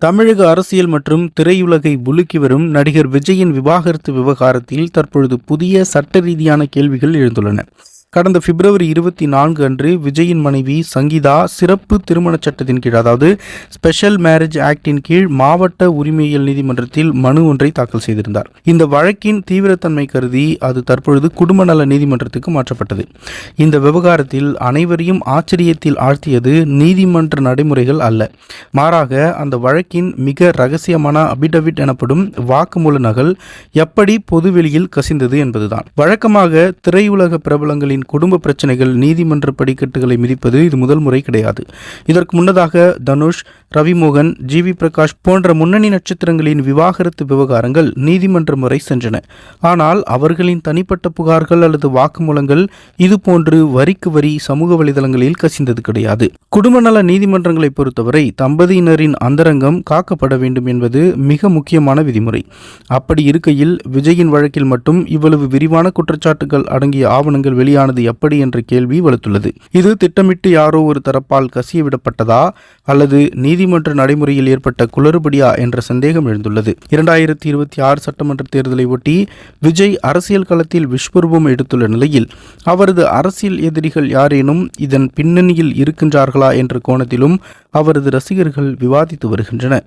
தமிழக அரசியல் மற்றும் திரையுலகை உலுக்கி வரும் நடிகர் விஜயின் விவாகரத்து விவகாரத்தில் தற்பொழுது புதிய சட்ட ரீதியான கேள்விகள் எழுந்துள்ளன. கடந்த பிப்ரவரி 24 அன்று விஜயின் மனைவி சங்கீதா சிறப்பு திருமண சட்டத்தின் கீழ், அதாவது ஸ்பெஷல் மேரேஜ் ஆக்டின் கீழ் மாவட்ட உரிமையியல் நீதிமன்றத்தில் மனு ஒன்றை தாக்கல் செய்திருந்தார். இந்த வழக்கின் தீவிரத்தன்மை கருதி அது தற்பொழுது குடும்ப நல நீதிமன்றத்துக்கு மாற்றப்பட்டது. இந்த விவகாரத்தில் அனைவரையும் ஆச்சரியத்தில் ஆழ்த்தியது நீதிமன்ற நடைமுறைகள் அல்ல, மாறாக அந்த வழக்கின் மிக ரகசியமான அபிடவிட் எனப்படும் வாக்குமூல நகல் எப்படி பொதுவெளியில் கசிந்தது என்பதுதான். வழக்கமாக திரையுலக பிரபலங்களின் குடும்ப பிரச்சனைகள் நீதிமன்ற படிக்கட்டுகளை மிதிப்பது இது முதல் முறை கிடையாது. இதற்கு முன்னதாக தனுஷ், ரவிமோகன், ஜிவி பிரகாஷ் போன்ற முன்னணி நட்சத்திரங்களின் விவாகரத்து விவகாரங்கள் நீதிமன்றம் வரை சென்றன. ஆனால் அவர்களின் தனிப்பட்ட புகார்கள் அல்லது வாக்குமூலங்கள் இதுபோன்று வரிக்கு வரி சமூக வலைதளங்களில் கசிந்தது கிடையாது. குடும்ப நல நீதிமன்றங்களை பொறுத்தவரை தம்பதியினரின் அந்தரங்கம் காக்கப்பட வேண்டும் என்பது மிக முக்கியமான விதிமுறை. அப்படி இருக்கையில் விஜயின் வழக்கில் மட்டும் இவ்வளவு விரிவான குற்றச்சாட்டுகள் அடங்கிய ஆவணங்கள் வெளியானது எப்படி என்ற கேள்வி வலுத்துள்ளது. இது திட்டமிட்டு யாரோ ஒரு தரப்பால் கசியவிடப்பட்டதா அல்லது நீதிமன்ற நடைமுறையில் ஏற்பட்ட குளறுபடியா என்ற சந்தேகம் எழுந்துள்ளது. 2026 சட்டமன்ற தேர்தலை ஒட்டி விஜய் அரசியல் களத்தில் விஸ்வரூபம் எடுத்துள்ள நிலையில் அவரது அரசியல் எதிரிகள் யாரேனும் இதன் பின்னணியில் இருக்கின்றார்களா என்ற கோணத்திலும் அவரது ரசிகர்கள் விவாதித்து வருகின்றனர்.